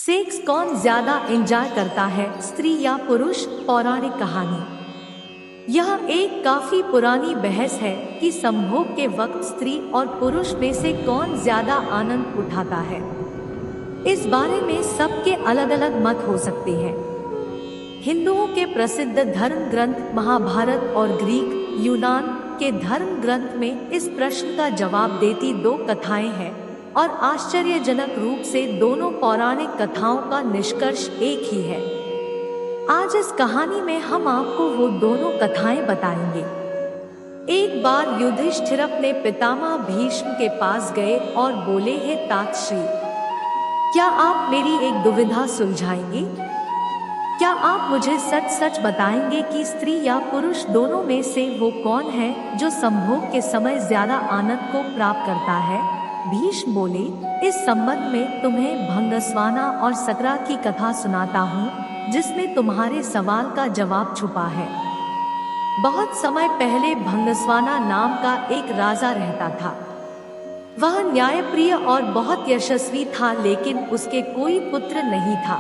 Sex कौन ज्यादा enjoy करता है, स्त्री या पुरुष? पौराणिक कहानी। यह एक काफी पुरानी बहस है कि संभोग के वक्त स्त्री और पुरुष में से कौन ज्यादा आनंद उठाता है। इस बारे में सबके अलग अलग मत हो सकते हैं। हिंदुओं के प्रसिद्ध धर्म ग्रंथ महाभारत और ग्रीक यूनान के धर्म ग्रंथ में इस प्रश्न का जवाब देती दो कथाएं हैं और आश्चर्यजनक रूप से दोनों पौराणिक कथाओं का निष्कर्ष एक ही है। आज इस कहानी में हम आपको वो दोनों कथाएं बताएंगे। एक बार युधिष्ठिर अपने पितामह भीष्म के पास गए और बोले, हे तातश्री, क्या आप मेरी एक दुविधा सुलझाएंगे? क्या आप मुझे सच सच बताएंगे कि स्त्री या पुरुष दोनों में से वो कौन है जो संभोग के समय ज्यादा आनंद को प्राप्त करता है? भीष्म बोले, इस संबंध में तुम्हें भंगस्वाना और सकरा की कथा सुनाता हूँ, जिसमें तुम्हारे सवाल का जवाब छुपा है। बहुत समय पहले भंगस्वाना नाम का एक राजा रहता था। वह न्यायप्रिय और बहुत यशस्वी था, लेकिन उसके कोई पुत्र नहीं था।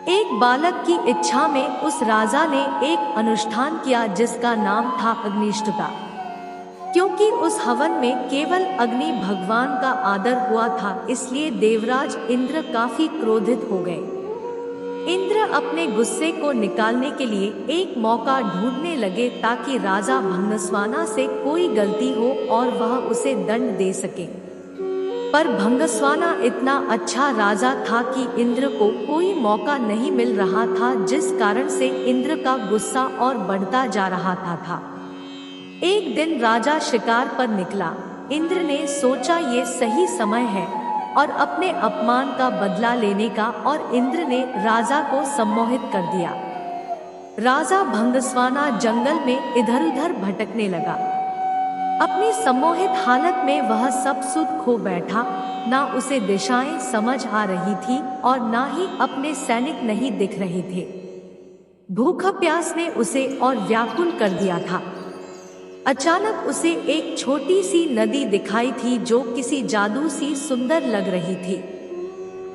एक बालक की इच्छा में उस राजा ने एक अनुष्ठान किया जिसका नाम था अग्निष्टता। क्योंकि उस हवन में केवल अग्नि भगवान का आदर हुआ था, इसलिए देवराज इंद्र काफी क्रोधित हो गए। इंद्र अपने गुस्से को निकालने के लिए एक मौका ढूंढने लगे ताकि राजा भंगस्वाना से कोई गलती हो और वह उसे दंड दे सके। पर भंगस्वाना इतना अच्छा राजा था कि इंद्र को कोई मौका नहीं मिल रहा था, जिस कारण से इंद्र का गुस्सा और बढ़ता जा रहा था। एक दिन राजा शिकार पर निकला। इंद्र ने सोचा ये सही समय है और अपने अपमान का बदला लेने का, और इंद्र ने राजा को सम्मोहित कर दिया। राजा भंगस्वाना जंगल में इधर उधर भटकने लगा। अपनी सम्मोहित हालत में वह सब सुध खो बैठा। ना उसे दिशाएं समझ आ रही थी और ना ही अपने सैनिक नहीं दिख रहे थे। भूख प्यास ने उसे और व्याकुल कर दिया था। अचानक उसे एक छोटी सी नदी दिखाई थी जो किसी जादू सी सुंदर लग रही थी।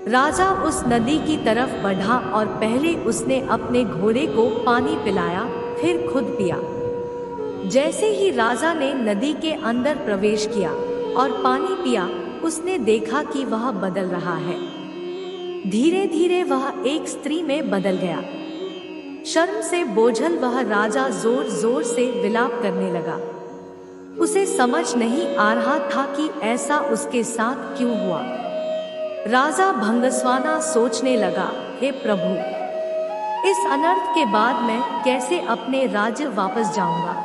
राजा उस नदी की तरफ बढ़ा और पहले उसने अपने घोड़े को पानी पिलाया, फिर खुद पिया। जैसे ही राजा ने नदी के अंदर प्रवेश किया और पानी पिया, उसने देखा कि वह बदल रहा है। धीरे धीरे वह एक स्त्री में बदल गया। शर्म से बोझल वह राजा जोर जोर से विलाप करने लगा। उसे समझ नहीं आ रहा था कि ऐसा उसके साथ क्यों हुआ। राजा भंगस्वाना सोचने लगा, हे प्रभु, इस अनर्थ के बाद मैं कैसे अपने राज्य वापस जाऊंगा?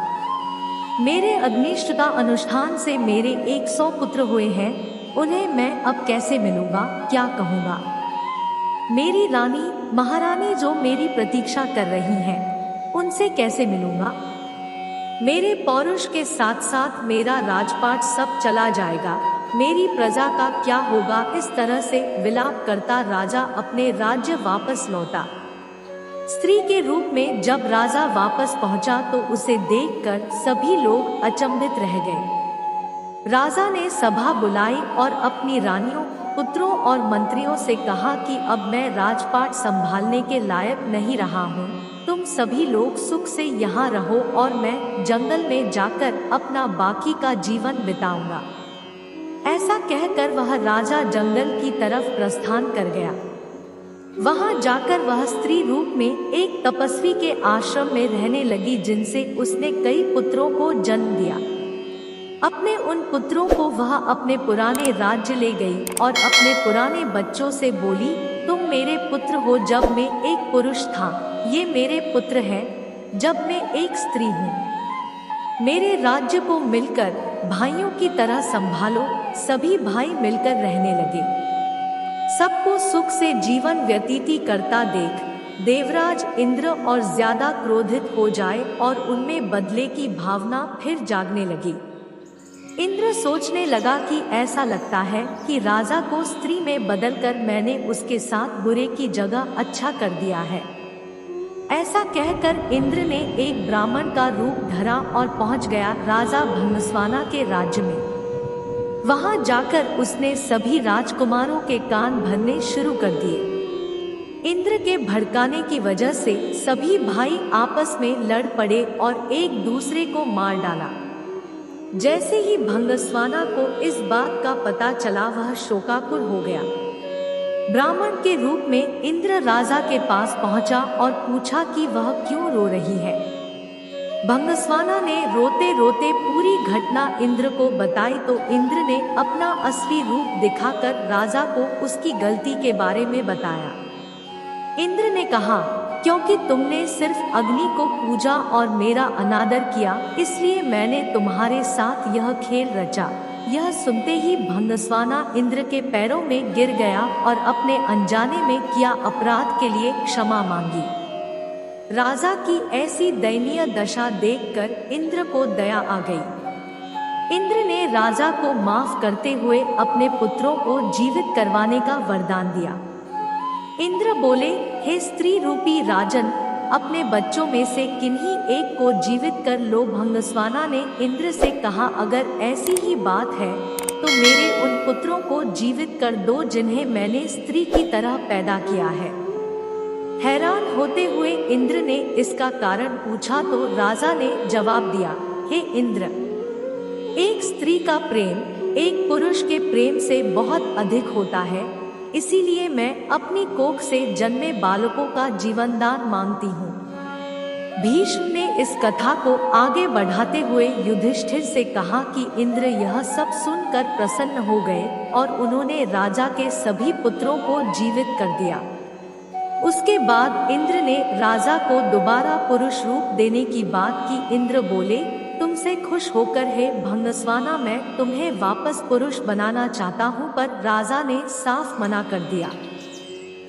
मेरे अग्निष्टता अनुष्ठान से मेरे 100 पुत्र हुए हैं, उन्हें मैं अब कैसे मिलूंगा? क्या कहूंगा? मेरी रानी महारानी जो मेरी प्रतीक्षा कर रही हैं, उनसे कैसे मिलूंगा? मेरे पौरुष के साथ साथ मेरा राजपाट सब चला जाएगा। मेरी प्रजा का क्या होगा? इस तरह से विलाप करता राजा अपने राज्य वापस लौटा। स्त्री के रूप में जब राजा वापस पहुंचा तो उसे देखकर सभी लोग अचंभित रह गए। राजा ने सभा बुलाई और अपनी रानियों, पुत्रों और मंत्रियों से कहा कि अब मैं राजपाट संभालने के लायक नहीं रहा हूँ। तुम सभी लोग सुख से यहाँ रहो और मैं जंगल में जाकर अपना बाकी का जीवन बिताऊंगा। ऐसा कहकर वह राजा जंगल की तरफ प्रस्थान कर गया। वहां जाकर वह स्त्री रूप में एक तपस्वी के आश्रम में रहने लगी, जिनसे उसने कई पुत्रों को जन्म दिया। अपने उन पुत्रों को वह अपने पुराने राज्य ले गई और अपने पुराने बच्चों से बोली, तुम मेरे पुत्र हो जब मैं एक पुरुष था, ये मेरे पुत्र हैं जब मैं एक स्त्री हूँ। मेरे राज्य को मिलकर भाइयों की तरह संभालो। सभी भाई मिलकर रहने लगे। सबको सुख से जीवन व्यतीत करता देख देवराज इंद्र और ज्यादा क्रोधित हो जाए और उनमें बदले की भावना फिर जागने लगी। इंद्र सोचने लगा कि ऐसा लगता है कि राजा को स्त्री में बदलकर मैंने उसके साथ बुरे की जगह अच्छा कर दिया है। ऐसा कहकर इंद्र ने एक ब्राह्मण का रूप धरा और पहुंच गया राजा भंगस्वाना के राज्य में। वहां जाकर उसने सभी राजकुमारों के कान भरने शुरू कर दिए। इंद्र के भड़काने की वजह से सभी भाई आपस में लड़ पड़े और एक दूसरे को मार डाला। जैसे ही भंगस्वाना को इस बात का पता चला वह शोकाकुल हो गया। ब्राह्मण के रूप में इंद्र राजा के पास पहुंचा और पूछा कि वह क्यों रो रही है। भंगस्वाना ने रोते रोते पूरी घटना इंद्र को बताई तो इंद्र ने अपना असली रूप दिखाकर राजा को उसकी गलती के बारे में बताया। इंद्र ने कहा, क्योंकि तुमने सिर्फ अग्नि को पूजा और मेरा अनादर किया, इसलिए मैंने तुम्हारे साथ यह खेल रचा। यह सुनते ही भंगस्वाना इंद्र के पैरों में गिर गया और अपने अनजाने में किया अपराध के लिए क्षमा मांगी। राजा की ऐसी दयनीय दशा देखकर इंद्र को दया आ गई। इंद्र ने राजा को माफ करते हुए अपने पुत्रों को जीवित करवाने का वरदान दिया। इंद्र बोले, हे स्त्री रूपी राजन, अपने बच्चों में से किन्हीं एक को जीवित कर लो। भंगस्वाना ने इंद्र से कहा, अगर ऐसी ही बात है तो मेरे उन पुत्रों को जीवित कर दो जिन्हें मैंने स्त्री की तरह पैदा किया है। हैरान होते हुए इंद्र ने इसका कारण पूछा तो राजा ने जवाब दिया, हे इंद्र, एक स्त्री का प्रेम एक पुरुष के प्रेम से बहुत अधिक होता है, इसीलिए मैं अपनी कोख से जन्मे बालकों का जीवनदान मांगती हूँ। भीष्म ने इस कथा को आगे बढ़ाते हुए युधिष्ठिर से कहा कि इंद्र यह सब सुनकर प्रसन्न हो गए और उन्होंने राजा के सभी पुत्रों को जीवित कर दिया। उसके बाद इंद्र ने राजा को दोबारा पुरुष रूप देने की बात की। इंद्र बोले, तुमसे खुश होकर हे भंगस्वाना मैं तुम्हें वापस पुरुष बनाना चाहता हूँ, पर राजा ने साफ मना कर दिया।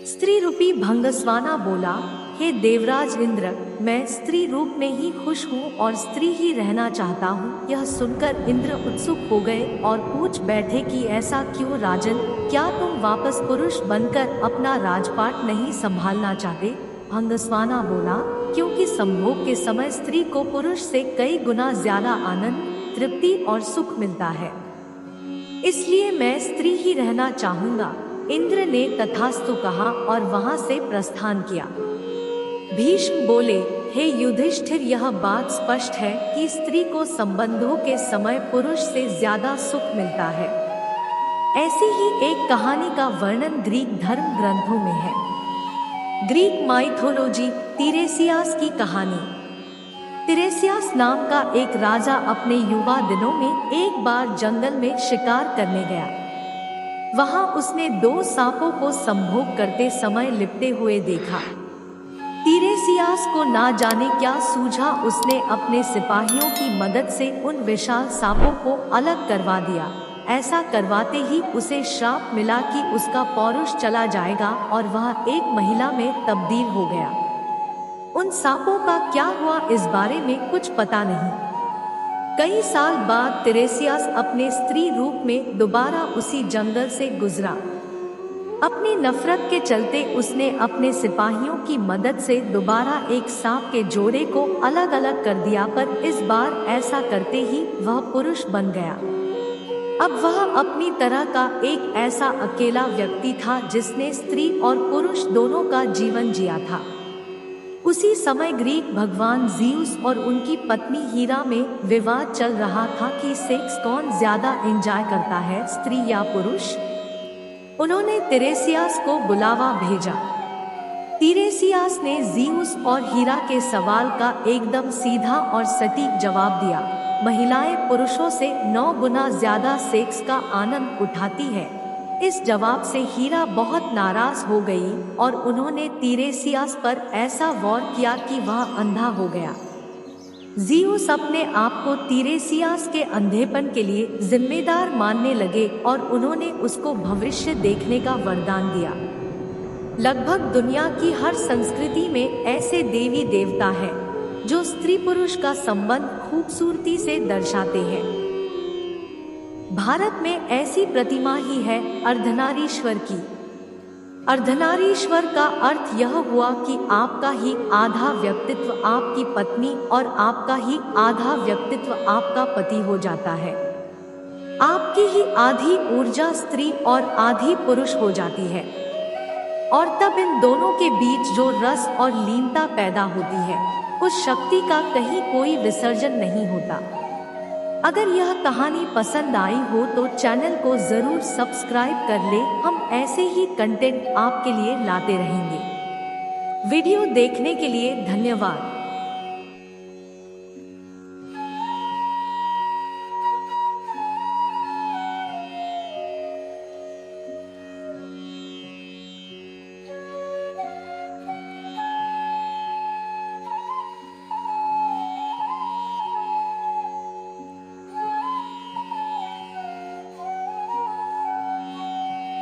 स्त्री रूपी भंगस्वाना बोला, हे देवराज इंद्र, मैं स्त्री रूप में ही खुश हूँ और स्त्री ही रहना चाहता हूँ। यह सुनकर इंद्र उत्सुक हो गए और पूछ बैठे कि ऐसा क्यों राजन, क्या तुम वापस पुरुष बनकर अपना राजपाट नहीं संभालना चाहते? भंगस्वाना बोला, क्योंकि संभोग के समय स्त्री को पुरुष से कई गुना ज्यादा आनंद, तृप्ति और सुख मिलता है, इसलिए मैं स्त्री ही रहना चाहूंगा। इंद्र ने तथास्तु कहा और वहां से प्रस्थान किया। भीष्म बोले, हे युधिष्ठिर, यह बात स्पष्ट है कि स्त्री को संबंधों के समय पुरुष से ज्यादा सुख मिलता है। ऐसी ही एक कहानी का वर्णन ग्रीक धर्म ग्रंथों में है। ग्रीक माइथोलॉजी तिरेसियास की कहानी। तिरेसियास नाम का एक राजा अपने युवा दिनों में एक बार जंगल में शिकार करने गया। वहां उसने 2 सांपों को संभोग करते समय लिपटे हुए देखा। तिरेसियास को ना जाने क्या सूझा, उसने अपने सिपाहियों की मदद से उन विशाल सांपों को अलग करवा दिया। ऐसा करवाते ही उसे श्राप मिला कि उसका पौरुष चला जाएगा और वह एक महिला में तब्दील हो गया। उन सांपों का क्या हुआ इस बारे में कुछ पता नहीं। कई साल बाद तिरेसियास अपने स्त्री रूप में दोबारा उसी जंगल से गुजरा। अपनी नफरत के चलते उसने अपने सिपाहियों की मदद से दोबारा एक सांप के जोड़े को अलग अलग कर दिया, पर इस बार ऐसा करते ही वह पुरुष बन गया। अब वह अपनी तरह का एक ऐसा अकेला व्यक्ति था जिसने स्त्री और पुरुष दोनों का जीवन जिया था। उसी समय ग्रीक भगवान ज़ीउस और उनकी पत्नी हीरा में विवाद चल रहा था कि सेक्स कौन ज्यादा एंजॉय करता है, स्त्री या पुरुष। उन्होंने तिरेसियास को बुलावा भेजा। तिरेसियास ने ज़ीउस और हीरा के सवाल का एकदम सीधा और सटीक जवाब दिया। महिलाएं पुरुषों से 9 गुना ज्यादा सेक्स का आनंद उठाती है। इस जवाब से हीरा बहुत नाराज हो गई और उन्होंने तिरेसियास पर ऐसा वार किया कि वह अंधा हो गया। ज़ीउस अपने आप को तिरेसियास के अंधेपन के लिए जिम्मेदार मानने लगे और उन्होंने उसको भविष्य देखने का वरदान दिया। लगभग दुनिया की हर संस्कृति में ऐसे देवी देवता हैं जो स्त्री पुरुष का संबंध खूबसूरती से दर्शाते हैं। भारत में ऐसी प्रतिमा ही है अर्धनारीश्वर की। अर्धनारीश्वर का अर्थ यह हुआ कि आपका ही आधा व्यक्तित्व आपकी पत्नी और आपका ही आधा व्यक्तित्व आपका पति हो जाता है। आपकी ही आधी ऊर्जा स्त्री और आधी पुरुष हो जाती है। और तब इन दोनों के बीच जो रस और लीनता पैदा होती है, उस शक्ति का कहीं कोई विसर्जन नहीं होता। अगर यह कहानी पसंद आई हो तो चैनल को जरूर सब्सक्राइब कर ले। हम ऐसे ही कंटेंट आपके लिए लाते रहेंगे। वीडियो देखने के लिए धन्यवाद।